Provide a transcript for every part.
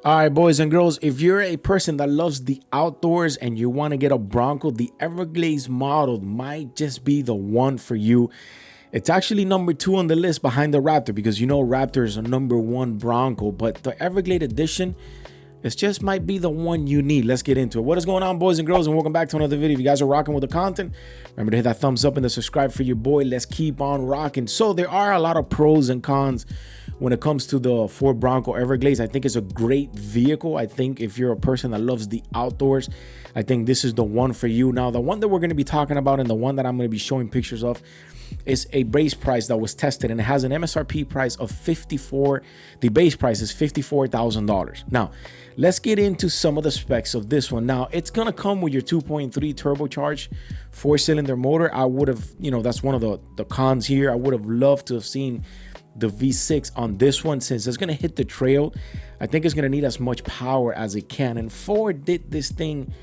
All right, boys and girls, if you're a person that loves the outdoors and you want to get a Bronco, the Everglades model might just be the one for you. It's actually number 2 on the list behind the Raptor because you know Raptor is a number 1 Bronco, but the Everglade edition, it just might be the one you need. Let's get into it. What is going on, boys and girls, and welcome back to another video. If you guys are rocking with the content, remember to hit that thumbs up and the subscribe for your boy. Let's keep on rocking. So there are a lot of pros and cons when it comes to the Ford Bronco Everglades. I think it's a great vehicle. I think if you're a person that loves the outdoors, I think this is the one for you. Now, the one that we're going to be talking about and the one that I'm going to be showing pictures of is a base price that was tested, and it has an MSRP price of the base price is $54,000. Now, let's get into some of the specs of this one. Now, it's going to come with your 2.3 turbocharged 4-cylinder motor. I would have, that's one of the cons here. I would have loved to have seen the V6 on this one, since it's going to hit the trail. I think it's going to need as much power as it can, and Ford did this thing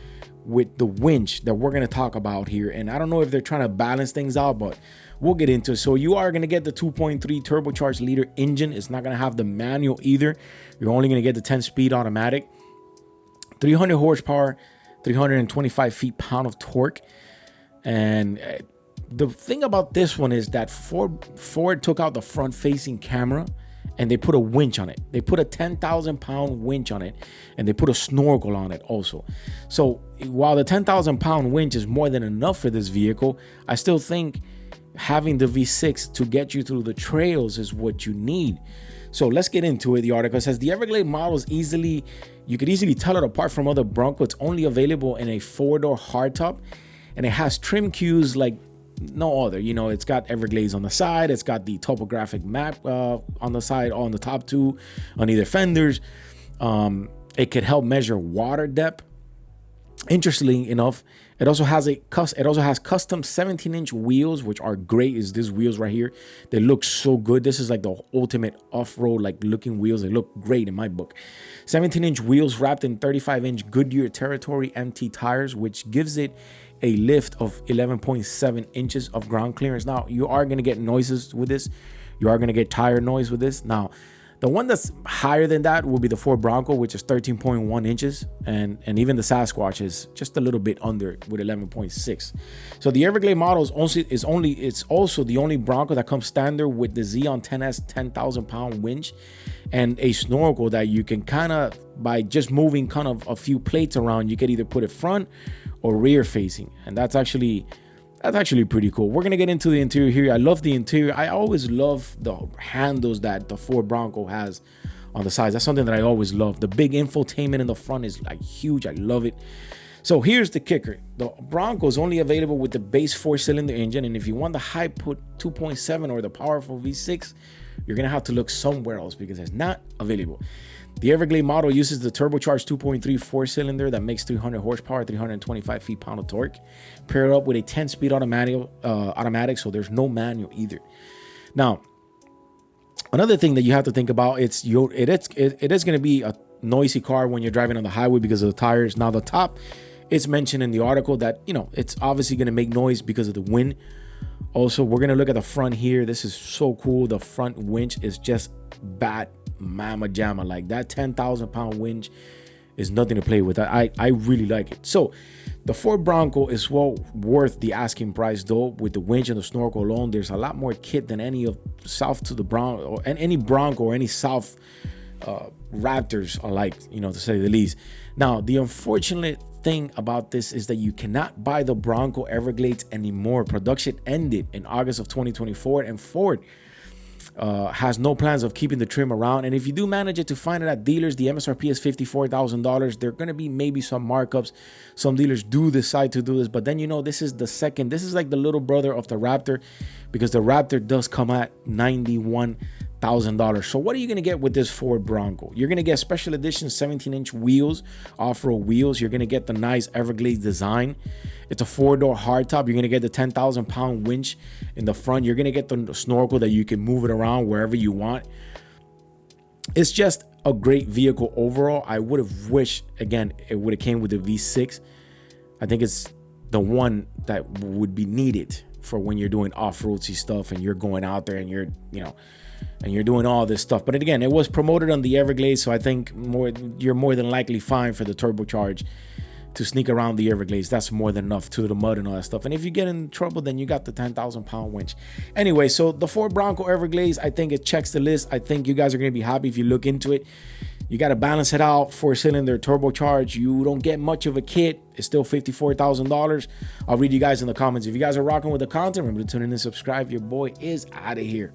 with the winch that we're going to talk about here, and I don't know if they're trying to balance things out, but we'll get into it. So you are going to get the 2.3 turbocharged liter engine. It's not going to have the manual either. You're only going to get the 10-speed automatic, 300 horsepower, 325 feet-pound of torque. And the thing about this one is that Ford took out the front-facing camera and they put a winch on it. They put a 10,000-pound winch on it, and they put a snorkel on it also. So while the 10,000-pound winch is more than enough for this vehicle, I still think having the V6 to get you through the trails is what you need. So let's get into it. The article says the Everglade model is you could easily tell it apart from other Bronco. It's only available in a 4-door hardtop, and it has trim cues like no other. It's got Everglades on the side. It's got the topographic map on the side, on the top two, on either fenders. It could help measure water depth. Interestingly enough, it also has custom 17-inch wheels, which are great. Is these wheels right here? They look so good. This is like the ultimate off-road looking wheels. They look great in my book. 17-inch wheels wrapped in 35-inch Goodyear Territory MT tires, which gives it a lift of 11.7 inches of ground clearance. Now, you are going to get noises with this. You are going to get tire noise with this. Now, the one that's higher than that will be the Ford Bronco, which is 13.1 inches. And even the Sasquatch is just a little bit under with 11.6. So the Everglade model it's also the only Bronco that comes standard with the Xeon 10S 10,000-pound winch and a snorkel that you can by just moving a few plates around, you can either put it front or rear facing. And that's actually pretty cool. We're gonna get into the interior here. I love the interior. I always love the handles that the Ford Bronco has on the sides. That's something that I always love. The big infotainment in the front is huge. I love it. So here's the kicker. The Bronco is only available with the base 4-cylinder engine, and if you want the high-put 2.7 or the powerful V6, you're gonna have to look somewhere else because it's not available. The Everglade model uses the turbocharged 2.3 4-cylinder that makes 300 horsepower, 325 feet-pound of torque, paired up with a 10-speed automatic, so there's no manual either. Now, another thing that you have to think about, it is going to be a noisy car when you're driving on the highway because of the tires. Now, the top, it's mentioned in the article that, it's obviously going to make noise because of the wind. Also, we're going to look at the front here. This is so cool. The front winch is just bad mama jamma. Like that 10,000-pound winch is nothing to play with. I really like it. So the Ford Bronco is well worth the asking price, though. With the winch and the snorkel alone, there's a lot more kit than any of South to the Bronco and any Bronco or any South Raptors alike, to say the least. Now, the unfortunate thing about this is that you cannot buy the Bronco Everglades anymore. Production ended in August of 2024, and Ford has no plans of keeping the trim around. And if you do manage it to find it at dealers, the MSRP is $54,000. There are going to be maybe some markups. Some dealers do decide to do this, but then this is like the little brother of the Raptor, because the Raptor does come at $91,000. So what are you going to get with this Ford Bronco? You're going to get special edition 17-inch wheels, off-road wheels. You're going to get the nice Everglades design. It's a 4-door hardtop. You're going to get the 10,000-pound winch in the front. You're going to get the snorkel that you can move it around wherever you want. It's just a great vehicle overall. I would have wished, again, it would have came with the V6. I think it's the one that would be needed for when you're doing off-roadsy stuff and you're going out there and you're, and you're doing all this stuff. But again, it was promoted on the Everglades, so I think you're more than likely fine for the turbocharge to sneak around the Everglades. That's more than enough to the mud and all that stuff. And if you get in trouble, then you got the 10,000 pound winch. Anyway, so the Ford Bronco Everglades, I think it checks the list. I think you guys are going to be happy if you look into it. You got to balance it out. 4-cylinder turbocharge. You don't get much of a kit. It's still $54,000. I'll read you guys in the comments. If you guys are rocking with the content, remember to tune in and subscribe. Your boy is out of here.